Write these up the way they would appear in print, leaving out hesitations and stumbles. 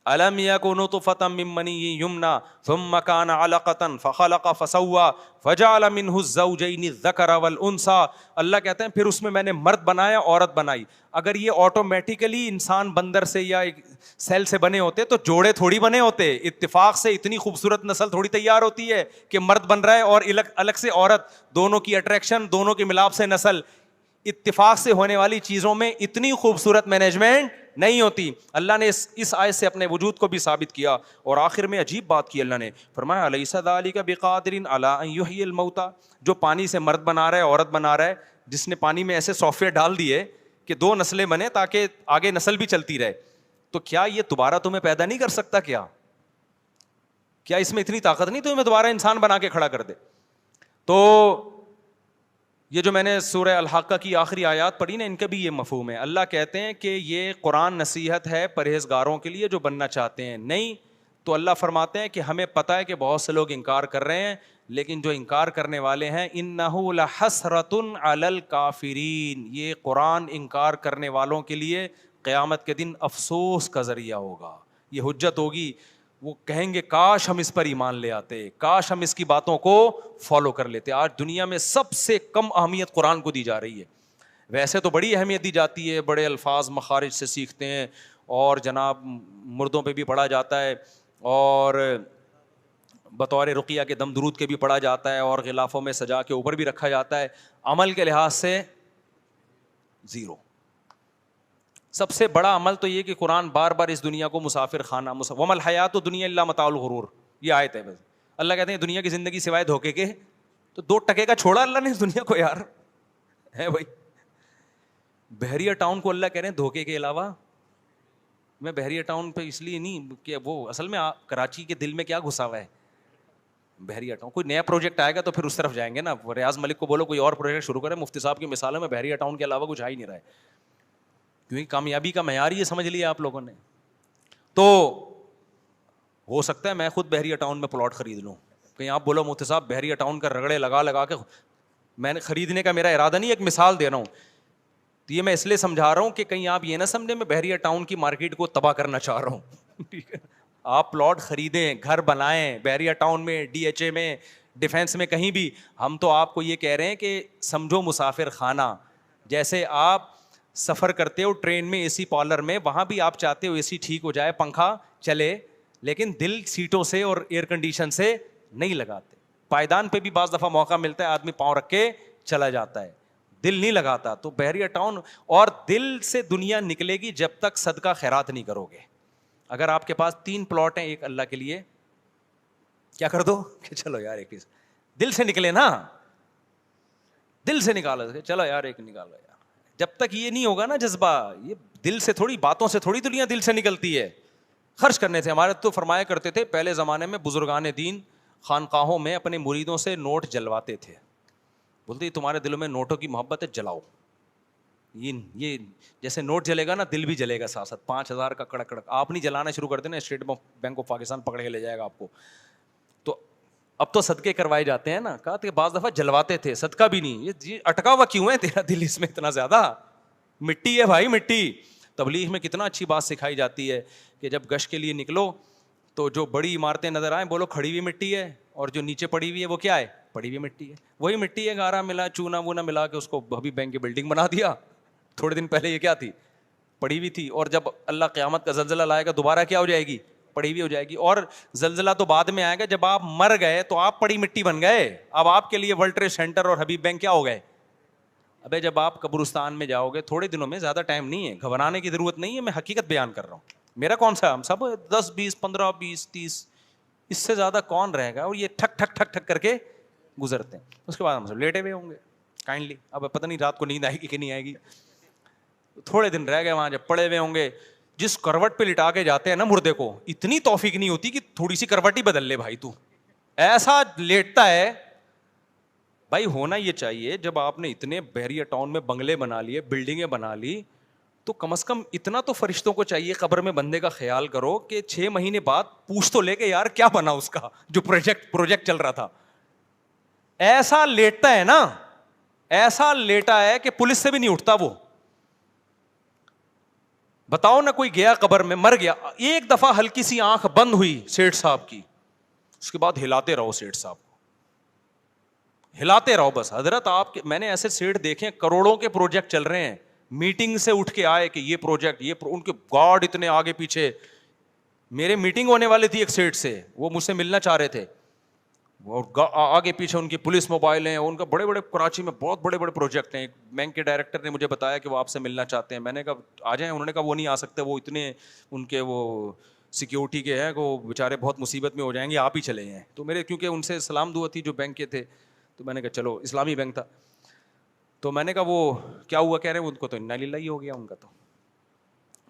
الم یکن نطفۃ من منی یمنی ثم کان علقۃ فخلق فسوی فجعل منہ الزوجین الذکر والانثی. اللہ کہتے ہیں پھر اس میں نے مرد بنایا عورت بنائی. اگر یہ آٹومیٹیکلی انسان بندر سے یا سیل سے بنے ہوتے تو جوڑے تھوڑی بنے ہوتے. اتفاق سے اتنی خوبصورت نسل تھوڑی تیار ہوتی ہے کہ مرد بن رہا ہے اور الگ سے عورت, دونوں کی اٹریکشن, دونوں کے ملاپ سے نسل. اتفاق سے ہونے والی چیزوں میں اتنی خوبصورت مینجمنٹ نہیں ہوتی. اللہ نے اس آیت سے اپنے وجود کو بھی ثابت کیا. اور آخر میں عجیب بات کی اللہ نے, فرمایا الیس ذلک بقادر علی ان یحیی الموتى. جو پانی سے مرد بنا رہا ہے عورت بنا رہا ہے, جس نے پانی میں ایسے سافٹ ویئر ڈال دیے کہ دو نسلیں بنے تاکہ آگے نسل بھی چلتی رہے, تو کیا یہ دوبارہ تمہیں پیدا نہیں کر سکتا؟ کیا اس میں اتنی طاقت نہیں تمہیں دوبارہ انسان بنا کے کھڑا کر دے؟ تو یہ جو میں نے سورہ الحاقہ کی آخری آیات پڑھی نا, ان کا بھی یہ مفہوم ہے. اللہ کہتے ہیں کہ یہ قرآن نصیحت ہے پرہیزگاروں کے لیے جو بننا چاہتے ہیں. نہیں تو اللہ فرماتے ہیں کہ ہمیں پتہ ہے کہ بہت سے لوگ انکار کر رہے ہیں, لیکن جو انکار کرنے والے ہیں انہ لحسرۃ علی الکافرین, یہ قرآن انکار کرنے والوں کے لیے قیامت کے دن افسوس کا ذریعہ ہوگا. یہ حجت ہوگی, وہ کہیں گے کاش ہم اس پر ایمان لے آتے, کاش ہم اس کی باتوں کو فالو کر لیتے. آج دنیا میں سب سے کم اہمیت قرآن کو دی جا رہی ہے. ویسے تو بڑی اہمیت دی جاتی ہے, بڑے الفاظ مخارج سے سیکھتے ہیں, اور جناب مردوں پہ بھی پڑھا جاتا ہے, اور بطور رقیہ کے دم درود کے بھی پڑھا جاتا ہے, اور غلافوں میں سجا کے اوپر بھی رکھا جاتا ہے. عمل کے لحاظ سے زیرو. سب سے بڑا عمل تو یہ کہ قرآن بار بار اس دنیا کو مسافر خانہ, وما الحیات الدنیا الا متاع الغرور, یہ آیت ہے. بس اللہ کہتے ہیں دنیا کی زندگی سوائے دھوکے کے, تو 2 ٹکے کا چھوڑا اللہ نے اس دنیا کو یار, ہے بھائی. بحریہ ٹاؤن کو اللہ کہہ رہے ہیں دھوکے کے علاوہ. میں بحریہ ٹاؤن پہ اس لیے نہیں کہ وہ اصل میں کراچی کے دل میں کیا گھسا ہوا ہے بحریہ ٹاؤن. کوئی نیا پروجیکٹ آئے گا تو پھر اس طرف جائیں گے نا. ریاض ملک کو بولو کوئی اور پروجیکٹ شروع کرے, مفتی صاحب کی مثالوں میں بحریہ ٹاؤن کے علاوہ کچھ آ ہی نہیں رہا ہے, کیونکہ کامیابی کا معیار یہ سمجھ لیا آپ لوگوں نے. تو ہو سکتا ہے میں خود بحریہ ٹاؤن میں پلاٹ خرید لوں. کہیں آپ بولو مفتی صاحب بحریہ ٹاؤن کا رگڑے لگا کے, میں نے خریدنے کا میرا ارادہ نہیں, ایک مثال دے رہا ہوں. تو یہ میں اس لیے سمجھا رہا ہوں کہ کہیں آپ یہ نہ سمجھیں میں بحریہ ٹاؤن کی مارکیٹ کو تباہ کرنا چاہ رہا ہوں. ٹھیک ہے, آپ پلاٹ خریدیں, گھر بنائیں بحریہ ٹاؤن میں, ڈی ایچ اے میں, ڈیفینس میں, کہیں بھی. ہم تو آپ کو یہ کہہ رہے ہیں کہ سمجھو مسافر خانہ. جیسے آپ سفر کرتے ہو ٹرین میں, اے سی پارلر میں, وہاں بھی آپ چاہتے ہو اے سی ٹھیک ہو جائے, پنکھا چلے, لیکن دل سیٹوں سے اور ایئر کنڈیشن سے نہیں لگاتے. پائیدان پہ بھی بعض دفعہ موقع ملتا ہے, آدمی پاؤں رکھ کے چلا جاتا ہے, دل نہیں لگاتا. تو بحریہ ٹاؤن, اور دل سے دنیا نکلے گی جب تک صدقہ خیرات نہیں کرو گے. اگر آپ کے پاس 3 پلاٹ ہیں, ایک اللہ کے لیے, کیا کر دو کہ چلو یار ایک دل سے نکلے نا, دل سے نکالو, چلو یار ایک نکالو یار. جب تک یہ نہیں ہوگا نا جذبہ, یہ دل سے تھوڑی, باتوں سے تھوڑی دنیا دل سے نکلتی ہے, خرچ کرنے سے. ہمارے تو فرمایا کرتے تھے پہلے زمانے میں بزرگان دین خانقاہوں میں اپنے مریدوں سے نوٹ جلواتے تھے. بولتے تمہارے دلوں میں نوٹوں کی محبت ہے, جلاؤ. یہ جیسے نوٹ جلے گا نا دل بھی جلے گا ساتھ ساتھ. 5,000 کا کڑک کڑک آپ نہیں جلانا شروع کر دینا, اسٹیٹ بینک آف پاکستان پکڑ کے لے جائے گا آپ کو. تو اب تو صدقے کروائے جاتے ہیں نا, کہا کہ بعض دفعہ جلواتے تھے, صدقہ بھی نہیں. یہ اٹکا ہوا کیوں ہے تیرا دل اس میں اتنا زیادہ؟ مٹی ہے بھائی مٹی. تبلیغ میں کتنا اچھی بات سکھائی جاتی ہے کہ جب گشت کے لیے نکلو تو جو بڑی عمارتیں نظر آئیں بولو کھڑی ہوئی مٹی ہے, اور جو نیچے پڑی ہوئی ہے وہ کیا ہے؟ پڑی ہوئی مٹی ہے. وہی مٹی ہے, گارا ملا, چونا وونا ملا کے اس کو ابھی بینک کی بلڈنگ بنا دیا. تھوڑے دن پہلے یہ کیا تھی؟ پڑی ہوئی تھی. اور جب اللہ قیامت کا زلزلہ لائے گا دوبارہ کیا ہو جائے گی؟ پڑی ہوئی ہو جائے گی. اور زلزلہ تو بعد میں آئے گا, جب آپ مر گئے تو آپ پڑی مٹی بن گئے. اب آپ کے لیے ورلڈ ٹریڈ سینٹر اور حبیب بینک کیا ہو گئے؟ ابے جب آپ قبرستان میں جاؤ گے تھوڑے دنوں میں, زیادہ ٹائم نہیں ہے, گھبرانے کی ضرورت نہیں ہے, میں حقیقت بیان کر رہا ہوں. میرا کون سا, ہم سب 10 20 15 20 30, اس سے زیادہ کون رہے گا؟ اور یہ ٹھک ٹھک ٹھک ٹھک کر کے گزرتے ہیں. اس کے بعد ہم سب لیٹے ہوئے ہوں گے کائنڈلی. اب پتہ نہیں رات کو نیند آئے گی کہ نہیں آئے گی. تھوڑے دن رہ گئے وہاں, جب پڑے ہوئے ہوں گے, جس کروٹ پہ لٹا کے جاتے ہیں نا مردے کو, اتنی توفیق نہیں ہوتی کہ تھوڑی سی کروٹ ہی بدل لے بھائی. تو ایسا لیٹتا ہے بھائی. ہونا یہ چاہیے جب آپ نے اتنے بحریہ ٹاؤن میں بنگلے بنا لیے, بلڈنگیں بنا لی, تو کم از کم اتنا تو فرشتوں کو چاہیے قبر میں بندے کا خیال کرو کہ 6 مہینے بعد پوچھ تو لے کے یار کیا بنا اس کا جو پروجیکٹ چل رہا تھا. ایسا لیٹتا ہے نا, ایسا لیٹا ہے کہ پولیس سے بھی نہیں اٹھتا وہ. بتاؤ نا کوئی گیا قبر میں مر گیا, ایک دفعہ ہلکی سی آنکھ بند ہوئی سیٹھ صاحب کی, اس کے بعد ہلاتے رہو سیٹھ صاحب کو, ہلاتے رہو بس. حضرت آپ کے, میں نے ایسے سیٹھ دیکھے کروڑوں کے پروجیکٹ چل رہے ہیں, میٹنگ سے اٹھ کے آئے کہ یہ پروجیکٹ, ان کے گارڈ اتنے آگے پیچھے. میرے میٹنگ ہونے والی تھی ایک سیٹ سے, وہ مجھ سے ملنا چاہ رہے تھے, اور آگے پیچھے ان کی پولیس موبائل ہیں, ان کا بڑے بڑے کراچی میں بہت بڑے بڑے پروجیکٹ ہیں. ایک بینک کے ڈائریکٹر نے مجھے بتایا کہ وہ آپ سے ملنا چاہتے ہیں. میں نے کہا آ جائیں, انہوں نے کہا وہ نہیں آ سکتے, وہ اتنے ان کے وہ سیکیورٹی کے ہیں, وہ بیچارے بہت مصیبت میں ہو جائیں گے, آپ ہی چلے ہیں. تو میرے کیونکہ ان سے سلام دعا تھی جو بینک کے تھے, تو میں نے کہا چلو, اسلامی بینک تھا. تو میں نے کہا وہ کیا ہوا, کہہ رہے ہیں ان کو تو انا للہ ہی ہو گیا ان کا. تو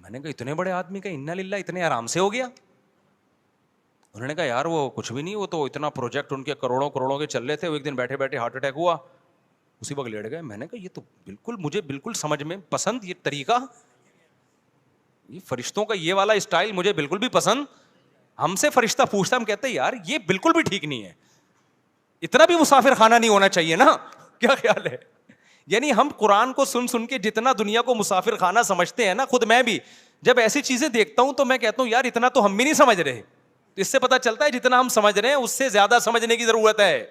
میں نے کہا اتنے بڑے آدمی کا انا للہ اتنے آرام سے ہو گیا؟ انہوں نے کہا یار وہ کچھ بھی نہیں, وہ تو اتنا پروجیکٹ ان کے کروڑوں کروڑوں کے چل رہے تھے, وہ ایک دن بیٹھے بیٹھے ہارٹ اٹیک ہوا, اسی وقت لیٹ گئے. میں نے کہا یہ تو بالکل مجھے بالکل سمجھ میں پسند, یہ طریقہ, یہ فرشتوں کا یہ والا اسٹائل مجھے بالکل بھی پسند. ہم سے فرشتہ پوچھتا, ہم کہتے ہیں یار یہ بالکل بھی ٹھیک نہیں ہے, اتنا بھی مسافر خانہ نہیں ہونا چاہیے نا, کیا خیال ہے؟ یعنی ہم قرآن کو سن سن کے جتنا دنیا کو مسافر خانہ سمجھتے ہیں نا, خود میں بھی جب ایسی چیزیں دیکھتا ہوں تو میں کہتا ہوں یار اتنا تو ہم بھی نہیں سمجھ رہے. اس سے پتا چلتا ہے جتنا ہم سمجھ رہے ہیں اس سے زیادہ سمجھنے کی ضرورت ہے.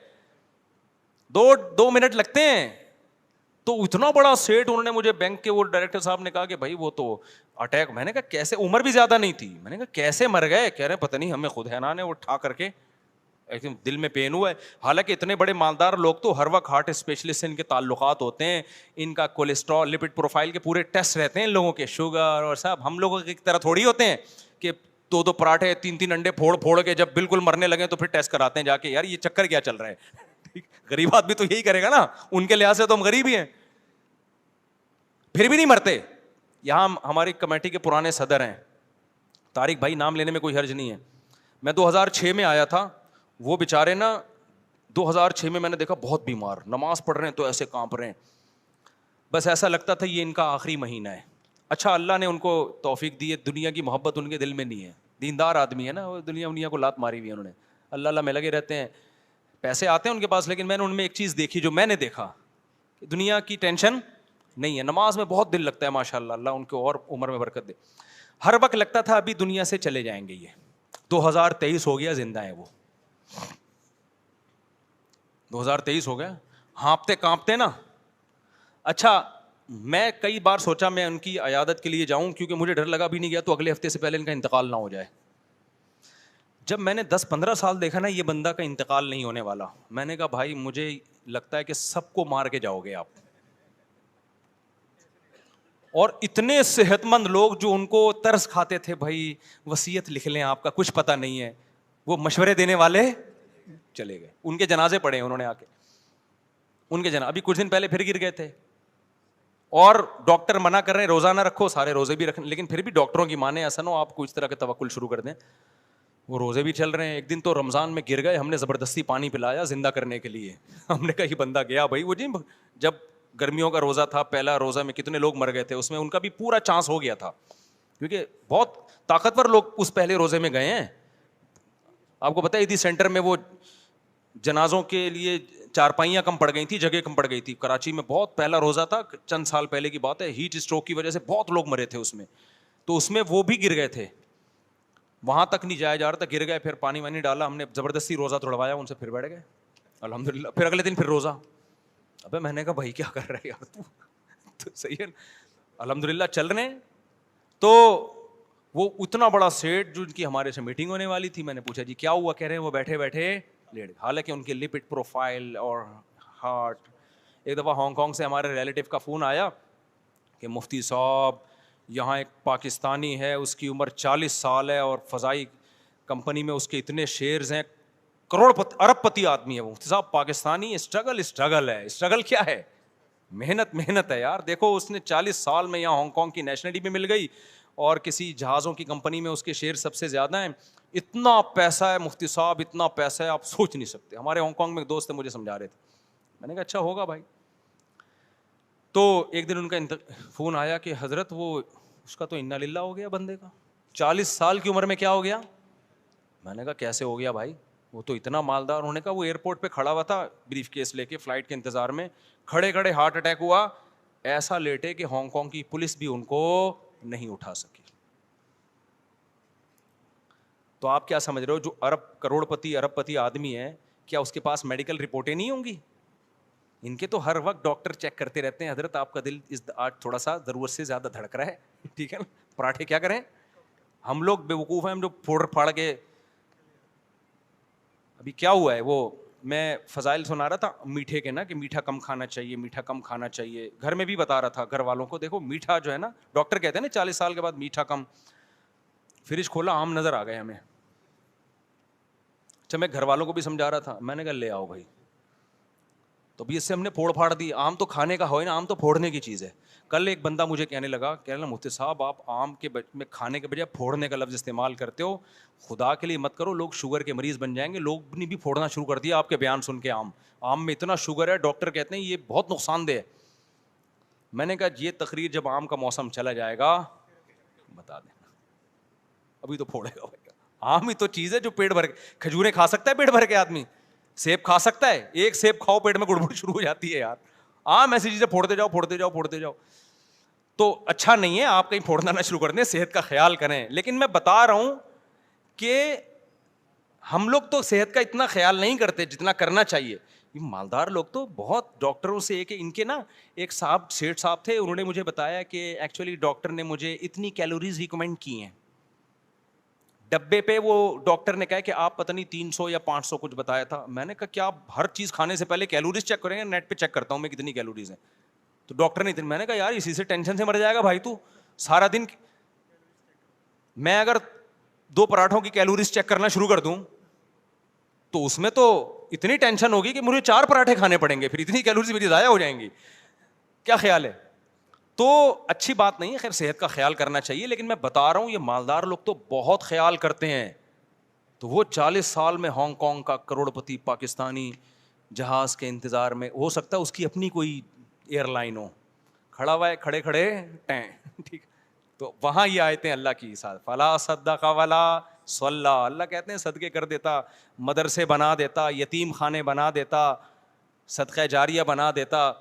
2 منٹ لگتے ہیں. تو اتنا بڑا سیٹ, انہوں نے مجھے بینک کے وہ ڈائریکٹر صاحب نے کہا کہ بھائی وہ تو اٹیک. میں نے کہا کیسے, عمر بھی زیادہ نہیں تھی. میں نے کہا کیسے مر گئے؟ کہہ رہے پتہ نہیں, ہمیں خود حیران ہے, وہ اٹھا کر کے ایک دل میں پین ہوا ہے. حالانکہ اتنے بڑے مالدار لوگ تو ہر وقت ہارٹ اسپیشلسٹ سے ان کے تعلقات ہوتے ہیں, ان کا کولیسٹرول لپڈ پروفائل کے پورے ٹیسٹ رہتے ہیں ان لوگوں کے, شوگر اور سب. ہم لوگوں کی طرح تھوڑی ہوتے ہیں کہ 2 پراٹھے 3 انڈے پھوڑ کے جب بالکل مرنے لگے تو پھر ٹیسٹ کراتے ہیں جا کے, یار یہ چکر کیا چل رہا ہے. غریب آدمی تو یہی کرے گا نا, ان کے لحاظ سے تو ہم غریب ہی ہیں, پھر بھی نہیں مرتے. یہاں ہماری کمیٹی کے پرانے صدر ہیں طارق بھائی, نام لینے میں کوئی حرج نہیں ہے. میں 2006 میں آیا تھا, وہ بیچارے نا 2006 میں نے دیکھا بہت بیمار, نماز پڑھ رہے ہیں تو ایسے کانپ رہے ہیں, بس ایسا لگتا تھا یہ ان کا آخری مہینہ ہے. اچھا اللہ نے ان کو توفیق دی ہے, دنیا کی محبت ان کے دل میں نہیں ہے, دیندار آدمی ہے نا, وہ دنیا کو لات ماری ہوئی ہے انہوں نے, اللہ اللہ میں لگے رہتے ہیں, پیسے آتے ہیں ان کے پاس. لیکن میں نے ان میں ایک چیز دیکھی جو میں نے دیکھا کہ دنیا کی ٹینشن نہیں ہے, نماز میں بہت دل لگتا ہے ماشاء اللہ, اللہ ان کو اور عمر میں برکت دے. ہر وقت لگتا تھا ابھی دنیا سے چلے جائیں گے یہ, 2023 ہو گیا, زندہ ہے وہ, 2023 ہو گیا, ہانپتے کانپتے نا. اچھا میں کئی بار سوچا میں ان کی عیادت کے لیے جاؤں, کیونکہ مجھے ڈر لگا بھی نہیں گیا تو اگلے ہفتے سے پہلے ان کا انتقال نہ ہو جائے. جب میں نے 10-15 سال دیکھا نا یہ بندہ کا انتقال نہیں ہونے والا, میں نے کہا بھائی مجھے لگتا ہے کہ سب کو مار کے جاؤ گے آپ. اور اتنے صحت مند لوگ جو ان کو ترس کھاتے تھے, بھائی وصیت لکھ لیں آپ کا کچھ پتہ نہیں ہے, وہ مشورے دینے والے چلے گئے. ان کے جنازے پڑے انہوں نے آ کے, ان کے ابھی کچھ دن پہلے پھر گر گئے تھے, اور ڈاکٹر منع کر رہے ہیں روزہ نہ رکھو, سارے روزے بھی رکھیں, لیکن پھر بھی ڈاکٹروں کی مانے, ایسا نہ ہو آپ کو اس طرح کے توکل شروع کر دیں. وہ روزے بھی چل رہے ہیں. ایک دن تو رمضان میں گر گئے, ہم نے زبردستی پانی پلایا زندہ کرنے کے لیے. ہم نے کہا یہ بندہ گیا بھائی, وہ جی جب گرمیوں کا روزہ تھا, پہلا روزہ میں کتنے لوگ مر گئے تھے, اس میں ان کا بھی پورا چانس ہو گیا تھا, کیونکہ بہت طاقتور لوگ اس پہلے روزے میں گئے ہیں. آپ کو پتہ ہے عیدی سینٹر میں وہ جنازوں کے لیے چارپائیاں کم پڑ گئی تھی, جگہ کم پڑ گئی تھی. کراچی میں بہت پہلا روزہ تھا, چند سال پہلے کی بات ہے, ہیٹ اسٹروک کی وجہ سے بہت لوگ مرے تھے اس میں, تو اس میں وہ بھی گر گئے تھے. وہاں تک نہیں جایا جا رہا تھا, گر گئے, پھر پانی وانی ڈالا, ہم نے زبردستی روزہ توڑوایا ان سے, پھر بیٹھ گئے الحمدللہ. پھر اگلے دن پھر روزہ. ابے میں نے کہا بھائی کیا کر رہے یار تو صحیح ہے, الحمدللہ چل رہے ہیں. تو وہ اتنا بڑا سیٹ جو ان کی ہمارے سے میٹنگ ہونے والی تھی, میں نے پوچھا جی کیا ہوا, کہہ رہے ہیں وہ بیٹھے بیٹھے لیٹ. حالانکہ ان کے لپڈ پروفائل اور ہارٹ. ایک دفعہ ہانگ کانگ سے ہمارے ریلیٹیو کا فون آیا کہ مفتی صاحب یہاں ایک پاکستانی ہے, اس کی عمر 40 سال ہے اور فضائی کمپنی میں اس کے اتنے شیئرز ہیں, ارب پتی آدمی ہے وہ. مفتی صاحب پاکستانی, اسٹرگل ہے. اسٹرگل کیا ہے؟ محنت ہے یار. دیکھو اس نے 40 سال میں یہاں ہانگ کانگ کی نیشنلٹی بھی مل گئی, اور کسی جہازوں کی کمپنی میں اس کے شیئر سب سے زیادہ ہیں. اتنا پیسہ ہے مفتی صاحب, اتنا پیسہ ہے آپ سوچ نہیں سکتے. ہمارے ہانگ کانگ میں ایک دوست ہے, مجھے سمجھا رہے تھے. میں نے کہا اچھا ہوگا بھائی. تو ایک دن ان کا فون آیا کہ حضرت وہ اس کا تو انا للہ ہو گیا بندے کا, 40 سال کی عمر میں کیا ہو گیا. میں نے کہا کیسے ہو گیا بھائی, وہ تو اتنا مالدار. انہوں نے کہا وہ ایئرپورٹ پہ کھڑا ہوا تھا بریف کیس لے کے فلائٹ کے انتظار میں, کھڑے کھڑے ہارٹ اٹیک ہوا, ایسا لیٹے کہ ہانگ کانگ کی پولیس بھی ان کو نہیں اٹھا سکی. تو آپ کیا سمجھ رہے ہو جو کروڑ پتی ارب پتی آدمی ہے, کیا اس کے پاس میڈیکل رپورٹیں نہیں ہوں گی؟ ان کے تو ہر وقت ڈاکٹر چیک کرتے رہتے ہیں, حضرت آپ کا دل آج تھوڑا سا ضرورت سے زیادہ دھڑک رہا ہے, ٹھیک ہے نا, پراٹھے کیا کریں. ہم لوگ بے وقوف ہیں, ہم جو پھاڑ کے. ابھی کیا ہوا ہے, وہ میں فضائل سنا رہا تھا میٹھے کے نا, کہ میٹھا کم کھانا چاہیے, میٹھا کم کھانا چاہیے. گھر میں بھی بتا رہا تھا گھر والوں کو, دیکھو میٹھا جو ہے نا, ڈاکٹر کہتے ہیں نا 40 سال کے بعد میٹھا کم. فریج کھولا, آم نظر آ گئے ہمیں. اچھا, میں گھر والوں کو بھی سمجھا رہا تھا, میں نے کہا لے آؤ بھائی. تو بھی اس سے ہم نے پھوڑ پھاڑ دی. آم تو کھانے کا ہو نا, آم تو پھوڑنے کی چیز ہے. کل ایک بندہ مجھے کہنے لگا, کہنے لگا مفتی صاحب آپ آم کے میں کھانے کے بجائے پھوڑنے کا لفظ استعمال کرتے ہو, خدا کے لیے مت کرو, لوگ شوگر کے مریض بن جائیں گے. لوگ نے بھی پھوڑنا شروع کر دیا آپ کے بیان سن کے. آم میں اتنا شوگر ہے, ڈاکٹر کہتے ہیں یہ بہت نقصان دہ ہے. میں نے کہا یہ تقریر جب آم کا موسم چلا جائے گا بتا دینا, ابھی تو پھوڑے گا. آم ہی تو چیز ہے جو پیٹ بھر کے, کھجوریں کھا سکتا ہے پیٹ بھر کے آدمی, سیب کھا سکتا ہے, ایک سیب کھاؤ پیٹ میں گڑبڑ شروع ہو جاتی ہے یار. آم ایسی چیزیں پھوڑتے جاؤ پھوڑتے جاؤ پھوڑتے جاؤ, تو اچھا نہیں ہے. آپ کہیں پھوڑنا نہ شروع کر دیں, صحت کا خیال کریں. لیکن میں بتا رہا ہوں کہ ہم لوگ تو صحت کا اتنا خیال نہیں کرتے جتنا کرنا چاہیے. مالدار لوگ تو بہت, ڈاکٹروں سے کہ ان کے نا ایک صاحب سیٹھ صاحب تھے, انہوں نے مجھے بتایا کہ ایکچولی ڈاکٹر نے مجھے اتنی کیلوریز ریکمینڈ کی ہیں ڈبے پہ. وہ ڈاکٹر نے کہا کہ آپ پتہ نہیں 300 یا 500 کچھ بتایا تھا. میں نے کہا کیا آپ ہر چیز کھانے سے پہلے کیلوریز چیک کریں گے؟ نیٹ پہ چیک کرتا ہوں میں کتنی کیلوریز ہیں. تو ڈاکٹر نے, میں نے کہا یار اسی سے ٹینشن سے مر جائے گا بھائی تو سارا دن. میں اگر 2 پراٹھوں کی کیلوریز چیک کرنا شروع کر دوں تو اس میں تو اتنی ٹینشن ہوگی کہ مجھے 4 پراٹھے کھانے پڑیں گے, پھر اتنی کیلوریز میری ضائع ہو جائیں گی. کیا خیال ہے؟ تو اچھی بات نہیں ہے. خیر صحت کا خیال کرنا چاہیے, لیکن میں بتا رہا ہوں یہ مالدار لوگ تو بہت خیال کرتے ہیں. تو وہ 40 سال میں ہانگ کانگ کا کروڑ پتی پاکستانی جہاز کے انتظار میں, ہو سکتا ہے اس کی اپنی کوئی ایئر لائن ہو, کھڑا ہوا ہے کھڑے کھڑے ٹیں, ٹھیک. تو وہاں یہ آیتیں اللہ کی ساتھ, فلا صدق ولا صلی, اللہ کہتے ہیں صدقے کر دیتا, مدرسے بنا دیتا, یتیم خانے بنا دیتا, صدقہ جاریہ بنا دیتا,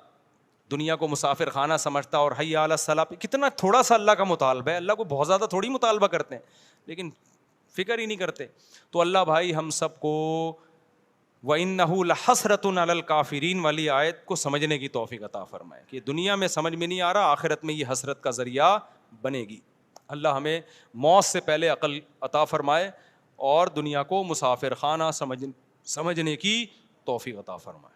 دنیا کو مسافر خانہ سمجھتا, اور حی علی الصلاۃ. کتنا تھوڑا سا اللہ کا مطالبہ ہے, اللہ کو بہت زیادہ تھوڑی مطالبہ کرتے ہیں, لیکن فکر ہی نہیں کرتے. تو اللہ بھائی ہم سب کو وَإِنَّهُ لَحَسْرَةٌ عَلَى الْكَافِرِينَ والی آیت کو سمجھنے کی توفیق عطا فرمائے, کہ دنیا میں سمجھ میں نہیں آ رہا, آخرت میں یہ حسرت کا ذریعہ بنے گی. اللہ ہمیں موت سے پہلے عقل عطا فرمائے اور دنیا کو مسافر خانہ سمجھنے کی توفیق عطا فرمائے.